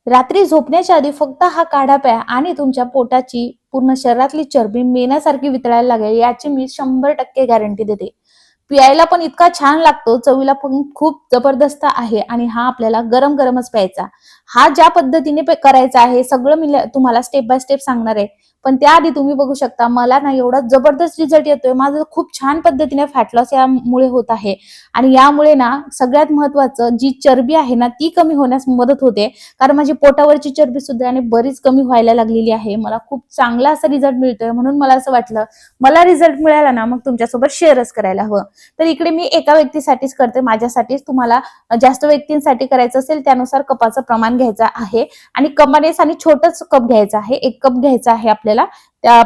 रात्री झोपण्याच्या आधी फक्त हा काढा प्या आणि तुमच्या पोटाची पूर्ण शरीरातली चरबी मेणासारखी वितळायला लागेल याची मी 100% गॅरंटी देते. प्यायला पण इतका छान लागतो, चवीला पण खूप जबरदस्त आहे आणि हा आपल्याला गरम गरमच प्यायचा. हा ज्या पद्धतीने करायचा आहे सगळं मी तुम्हाला स्टेप बाय स्टेप सांगणार आहे. पण त्याआधी तुम्ही बघू शकता मला ना एवढा जबरदस्त रिझल्ट येतोय. माझं खूप छान पद्धतीने फॅट लॉस यामुळे होत आहे आणि यामुळे ना सगळ्यात महत्त्वाचं जी चरबी आहे ना ती कमी होण्यास मदत होते. कारण माझी पोटावरची चरबी सुद्धा आणि बरीच कमी व्हायला लागलेली आहे. मला खूप चांगला असा रिझल्ट मिळतोय म्हणून मला असं वाटलं मला रिझल्ट मिळाला ना मग तुमच्यासोबत शेअरच करायला हवं. तर इकडे मी एका व्यक्तीसाठीच करते, माझ्यासाठीच. तुम्हाला जास्त व्यक्तींसाठी करायचं असेल त्यानुसार कपाचं प्रमाण घ्यायचं आहे आणि कमानेस आणि छोटच कप घ्यायचं आहे. 1 कप घ्यायचं आहे आपल्याला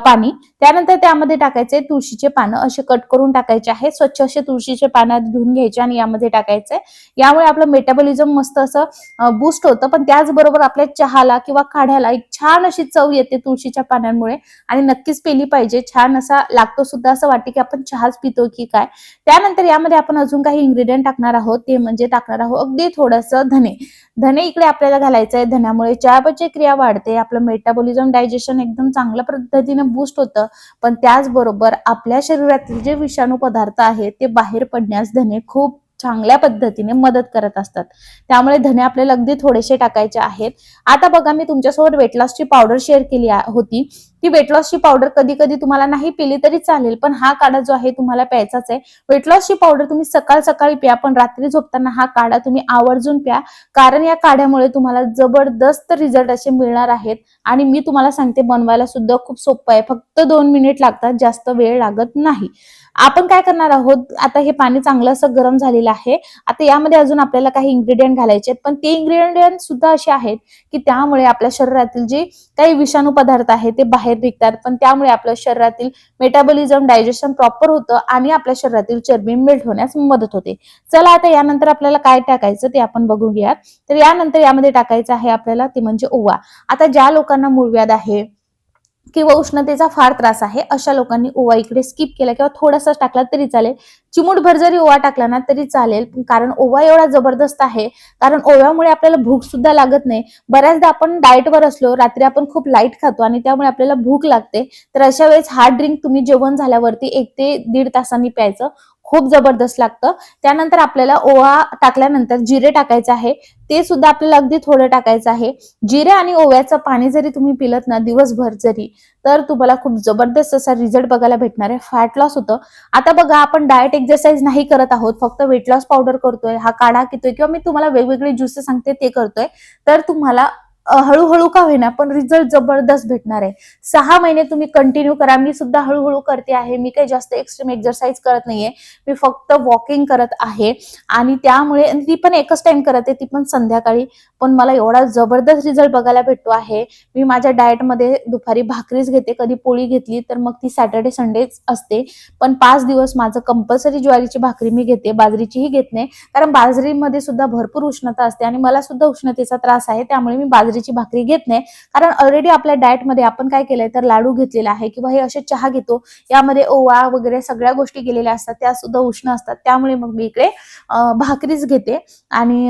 पाणी. त्यानंतर त्यामध्ये टाकायचे तुळशीचे पानं असे कट करून टाकायचे आहे. स्वच्छ असे तुळशीचे पानं धुवून घ्यायचे आणि यामध्ये टाकायचे. यामुळे आपलं मेटाबॉलिझम मस्त असं बूस्ट होतं. पण त्याचबरोबर आपल्या चहाला किंवा काढ्याला एक छान अशी चव येते तुळशीच्या पानांमुळे आणि नक्कीच पेली पाहिजे. छान असा लागतो सुद्धा, असं वाटते की आपण चहाच पितो की काय. त्यानंतर यामध्ये आपण अजून काही इन्ग्रेडियंट टाकणार आहोत. ते म्हणजे टाकणार आहोत अगदी थोडंसं धने. धने इकडे आपल्याला घालायचं आहे. धन्यामुळे चयापचय क्रिया वाढते, आपलं मेटाबॉलिझम डायजेशन एकदम चांगल्या पद्धतीने बूस्ट होतं. पण त्याचबरोबर आपल्या शरीरातील जे विषाणू पदार्थ आहेत ते बाहेर पडण्यास धने खूप चांगल्या पद्धतीने मदत करत असतात. त्यामुळे धने आपल्याला अगदी थोडेसे टाकायचे आहेत. आता बघा मी तुमच्यासोबत वेट लॉसची पावडर शेअर केली होती. ती वेट लॉसची पावडर कधी कधी तुम्हाला नाही पिली तरी चालेल, पण हा काढा जो आहे तुम्हाला प्यायचाच आहे. वेट लॉसची पावडर तुम्ही सकाळ सकाळी प्या, पण रात्री झोपताना हा काढा तुम्ही आवर्जून प्या. कारण या काढ्यामुळे तुम्हाला जबरदस्त रिझल्ट असे मिळणार आहेत. आणि मी तुम्हाला सांगते बनवायला सुद्धा खूप सोपं आहे. फक्त 2 मिनिट लागतात, जास्त वेळ लागत नाही. आपण काय करणार आहोत, आता हे पाणी चांगलं असं गरम झालेलं आहे. आता यामध्ये अजून आपल्याला काही इन्ग्रेडियंट घालायचे आहेत, पण ते इन्ग्रेडियंट सुद्धा असे आहेत की त्यामुळे आपल्या शरीरातील जे काही विषाणू पदार्थ आहेत ते बाहेर निघतात. पण त्यामुळे आपल्या शरीरातील मेटाबॉलिझम डायजेशन प्रॉपर होतं आणि आपल्या शरीरातील चरबी मेल्ट होण्यास मदत होते. चला आता यानंतर आपल्याला काय टाकायचं ते आपण बघूयात. तर यानंतर यामध्ये टाकायचं आहे आपल्याला ते म्हणजे ओवा. आता ज्या लोकांना मूळव्याध आहे किंवा उष्णतेचा फार त्रास आहे अशा लोकांनी ओवा इकडे स्किप केला किंवा थोडासा टाकला तरी चालेल. चिमूटभर जरी ओवा टाकला ना तरी चालेल, कारण ओवा एवढा जबरदस्त आहे. कारण ओव्यामुळे आपल्याला भूक सुद्धा लागत नाही. बऱ्याचदा आपण डाएटवर असलो, रात्री आपण खूप लाईट खातो आणि त्यामुळे आपल्याला भूक लागते. तर अशा वेळेस हा ड्रिंक तुम्ही जेवण झाल्यावरती 1 ते 1.5 तासांनी प्यायचं. खूप जबरदस्त लागतं. त्यानंतर आपल्याला ओवा टाकल्यानंतर जिरे टाकायचं आहे. ते सुद्धा आपल्याला अगदी थोडं टाकायचं आहे. जिरे आणि ओव्याचं पाणी जरी तुम्ही पिलत ना दिवसभर जरी, तर तुम्हाला खूप जबरदस्त असा रिझल्ट बघायला भेटणार आहे. फॅट लॉस होतं. आता बघा आपण डाएट एक्सरसाइज नाही करत आहोत, फक्त वेट लॉस पावडर करतोय, हा काढा पितोय किंवा मी तुम्हाला वेगवेगळे ज्यूसेस सांगते ते करतोय. तर तुम्हाला हळूहळू का होईना पण रिझल्ट जबरदस्त भेटणार आहे. 6 महिने तुम्ही कंटिन्यू करा. मी सुद्धा हळूहळू करते आहे. मी काही जास्त एक्स्ट्रीम एक्सरसाइज करत नाहीये. मी फक्त वॉकिंग करत आहे आणि त्यामुळे ती पण एकच टाइम करते, ती पण संध्याकाळी. पण मला एवढा जबरदस्त रिझल्ट बघायला भेटतो आहे. मी माझ्या डाएटमध्ये दुपारी भाकरीच घेते, कधी पोळी घेतली तर मग ती सॅटर्डे संडेच असते. पण 5 दिवस माझं कंपल्सरी ज्वारीची भाकरी मी घेते, बाजरीचीही घेत नाही. कारण बाजरीमध्ये सुद्धा भरपूर उष्णता असते आणि मला सुद्धा उष्णतेचा त्रास आहे. त्यामुळे मी बाजरीची भाकरी घेत नाही. कारण ऑलरेडी आपल्या डाएटमध्ये आपण काय केलंय तर लाडू घेतलेला आहे किंवा हे असे चहा घेतो. यामध्ये ओवा वगैरे सगळ्या गोष्टी गेलेल्या असतात, त्या सुद्धा उष्ण असतात. त्यामुळे मग मी इकडे भाकरीच घेते आणि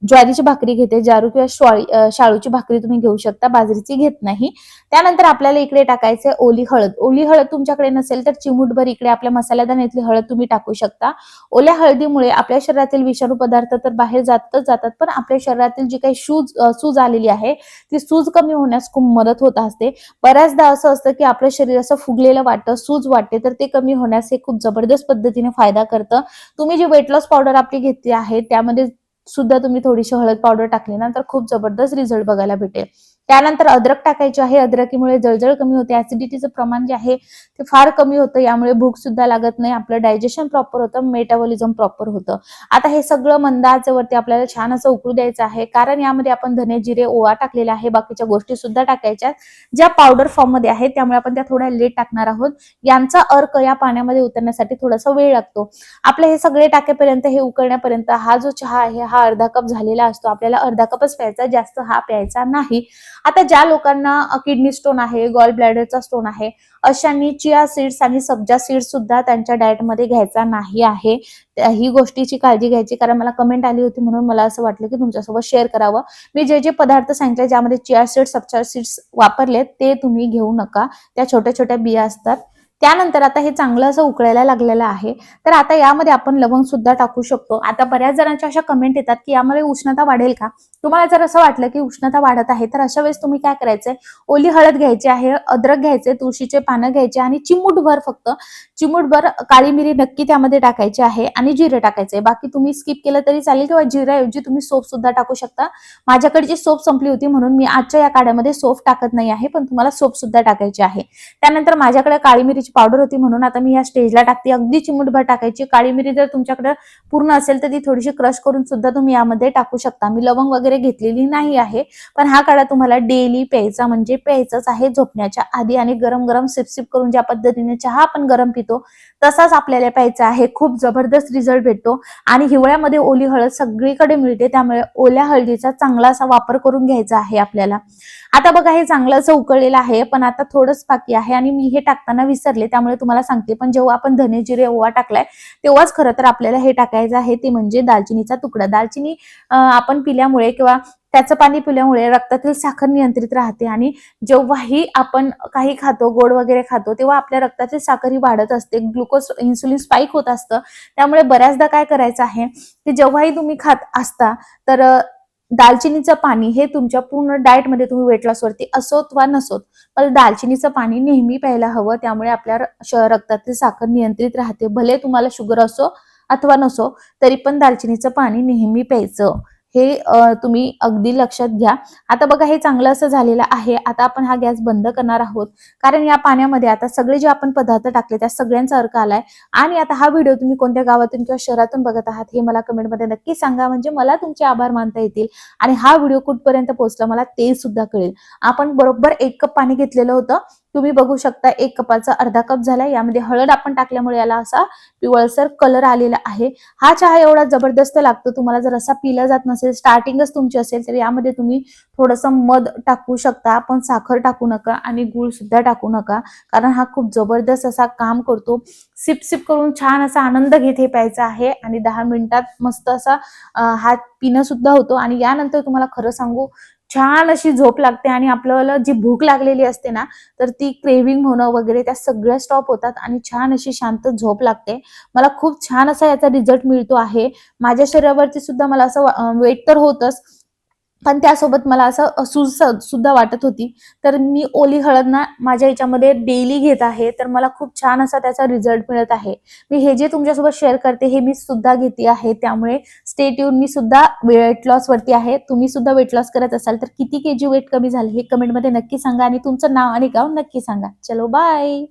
ज्वारीची भाकरी घेते. जारू किंवा शाळूची भाकरी तुम्ही घेऊ शकता, बाजरीची घेत नाही. त्यानंतर आपल्याला इकडे टाकायचे ओली हळद. ओली हळद तुमच्याकडे नसेल तर चिमूटभर इकडे आपल्या मसाला दाण्यातली हळद तुम्ही टाकू शकता. ओल्या हळदीमुळे आपल्या शरीरातील विषाणू पदार्थ तर बाहेर जातच जातात, पण आपल्या शरीरातील जी काही सूज आलेली आहे ती सूज कमी होण्यास खूप मदत होत असते. बऱ्याचदा असं असतं की आपलं शरीर असं फुगलेलं वाटतं, सूज वाटते, तर ते कमी होण्यास हे खूप जबरदस्त पद्धतीने फायदा करतं. तुम्ही जी वेट लॉस पावडर आपली घेतली आहे त्यामध्ये सुद्धा तुम्ही थोडीशी हळद पावडर टाकली ना तर खूप जबरदस्त रिझल्ट बघायला भेटेल. त्यानंतर अद्रक टाकायची आहे. अद्रकीमुळे जळजळ कमी होते, ऍसिडिटीचं प्रमाण जे आहे ते फार कमी होतं. यामुळे भूक सुद्धा लागत नाही, आपलं डायजेशन प्रॉपर होतं, मेटाबॉलिझम प्रॉपर होतं. आता हे सगळं मंद आचेवरती आपल्याला छान असं उकळू द्यायचं आहे. कारण यामध्ये आपण धने, जिरे, ओवा टाकलेला आहे, बाकीच्या गोष्टी सुद्धा टाकायच्या ज्या पावडर फॉर्म मध्ये आहेत, त्यामुळे आपण त्या थोड्या लेट टाकणार आहोत. यांचा अर्क या पाण्यामध्ये उतरण्यासाठी थोडासा वेळ लागतो. आपले हे सगळे टाकेपर्यंत, हे उकळण्यापर्यंत हा जो चहा आहे हा अर्धा कप झालेला असतो. आपल्याला अर्धा कपच प्यायचा, जास्त हा प्यायचा नाही. आता ज्या लोकांना किडनी स्टोन आहे, गॉल ब्लॅडरचा स्टोन आहे, अशांनी चिया सीड्स आणि सब्जा सीड्स सुद्धा त्यांच्या डाएटमध्ये घ्यायचा नाही आहे. ही गोष्टीची काळजी घ्यायची, कारण मला कमेंट आली होती म्हणून मला असं वाटलं की तुमच्यासोबत शेअर करावं. मी जे जे पदार्थ सांगितले ज्यामध्ये चिया सीड्स, सब्जा सीड्स वापरले ते तुम्ही घेऊ नका. त्या छोट्या छोट्या बिया असतात. त्यानंतर आता हे चांगलं असं उकळायला लागलेलं आहे, तर आता यामध्ये आपण लवंग सुद्धा टाकू शकतो. आता बऱ्याच जणांच्या अशा कमेंट येतात की यामध्ये उष्णता वाढेल का? तुम्हाला जर असं वाटलं की उष्णता वाढत आहे, तर अशा वेळेस तुम्ही काय करायचंय, ओली हळद घ्यायची आहे, अद्रक घ्यायचे, तुळशीचे पानं घ्यायचे आणि चिमूटभर, फक्त चिमूटभर काळी मिरी नक्की त्यामध्ये टाकायची आहे आणि जिरे टाकायचे. बाकी तुम्ही स्किप केलं तरी चालेल किंवा जिऱ्याऐवजी तुम्ही सोप सुद्धा टाकू शकता. माझ्याकडची सोप संपली होती म्हणून मी आजच्या या काढ्यामध्ये सोप टाकत नाही आहे, पण तुम्हाला सोप सुद्धा टाकायची आहे. त्यानंतर माझ्याकडे काळी मिरीची पावडर होती म्हणून आता मी या स्टेजला टाकते. अगदी चिमूटभर टाकायची. काळी मिरी जर तुमच्याकडे पूर्ण असेल तर ती थोडीशी क्रश करून सुद्धा तुम्ही यामध्ये टाकू शकता. मी लवंग वगैरे घेतलेली नाही आहे, पण हा काढा तुम्हाला डेली प्यायचा, म्हणजे प्यायचाच आहे झोपण्याच्या आधी. आणि गरम गरम सिप करून ज्या पद्धतीने चहा आपण गरम पितो तसाच आपल्याला प्यायचा आहे. खूप जबरदस्त रिझल्ट भेटतो. आणि हिवाळ्यामध्ये ओली हळद सगळीकडे मिळते, त्यामुळे ओल्या हळदीचा चांगला असा वापर करून घ्यायचा आहे आपल्याला. आता बघा हे चांगलं असं उकळलेलं आहे, पण आता थोडंच बाकी आहे आणि मी हे टाकताना विसरले, त्यामुळे तुम्हाला सांगते. पण जेव्हा आपण धने जिरे ओवा टाकलाय तेव्हाच खरं तर आपल्याला हे टाकायचं आहे, ते म्हणजे दालचिनीचा तुकडा. दालचिनी आपण पिल्यामुळे किंवा त्याचं पाणी पिल्यामुळे रक्तातील साखर नियंत्रित राहते. आणि जेव्हाही आपण काही खातो, गोड वगैरे खातो, तेव्हा आपल्या रक्तातील साखर ही वाढत असते, ग्लुकोज इन्सुलिन स्पाइक होत असतं. त्यामुळे बऱ्याचदा काय करायचं आहे की जेव्हाही तुम्ही खात असता तर दालचिनीचं पाणी हे तुमच्या पूर्ण डाएटमध्ये, तुम्ही वेट लॉस वरती असोत वा नसोत, पण दालचिनीचं पाणी नेहमी प्यायला हवं. त्यामुळे आपल्या रक्तातील साखर नियंत्रित राहते. भले तुम्हाला शुगर असो अथवा नसो, तरी पण दालचिनीचं पाणी नेहमी प्यायचं. हे तुम्ही अगदी लक्षात घ्या. आता बघा हे चांगलं असं झालेलं आहे. आता आपण हा गॅस बंद करणार आहोत, कारण या पाण्यामध्ये आता सगळे जे आपण पदार्थ टाकले त्या सगळ्यांचा अर्क आलाय. आणि आता हा व्हिडिओ तुम्ही कोणत्या गावातून किंवा शहरातून बघत आहात हे मला कमेंटमध्ये नक्की सांगा, म्हणजे मला तुमचे आभार मानता येतील. आणि हा व्हिडिओ कुठपर्यंत पोहोचला मला ते सुद्धा कळेल. आपण बरोबर 1 कप पाणी घेतलेलं होतं. तुम्ही बघू शकता 1 कपाचा अर्धा कप झाला. यामध्ये हळद आपण टाकल्यामुळे याला असा पिवळसर कलर आलेला आहे. हा चहा एवढा जबरदस्त लागतो. तुम्हाला जर असा पिला जात नसेल, स्टार्टिंगच तुमची असेल, तर यामध्ये तुम्ही थोडंसं मध टाकू शकता, पण साखर टाकू नका आणि गूळ सुद्धा टाकू नका, कारण हा खूप जबरदस्त असा काम करतो. सिप करून छान असा आनंद घेत हे प्यायचा आहे. आणि 10 मिनिटात मस्त असा हा पिणं सुद्धा होतो. आणि यानंतर तुम्हाला खरं सांगू, छान अशी झोप लागते आणि आपल्याला जी भूक लागलेली असते ना, तर ती क्रेव्हिंग होणं वगैरे त्या सगळ्या स्टॉप होतात आणि छान अशी शांत झोप लागते. मला खूप छान असा याचा रिझल्ट मिळतो आहे. माझ्या शरीरावरती सुद्धा मला असं वेट तर होतच, पण त्यासोबत मला असं सूज सुद्धा वाटत होती. तर मी ओली हळद ना माझ्या याच्यामध्ये डेली घेत आहे, तर मला खूप छान असा त्याचा रिझल्ट मिळत आहे. मी हे जे तुमच्यासोबत शेअर करते हे मी सुद्धा घेते आहे, त्यामुळे स्टे ट्यून. मी सुद्धा वेट लॉस वरती आहे. तुम्ही सुद्धा वेट लॉस करत असाल तर किती केजी वेट कमी झाले हे कमेंटमध्ये नक्की सांगा आणि तुमचं नाव आणि गाव नक्की सांगा. चलो बाय.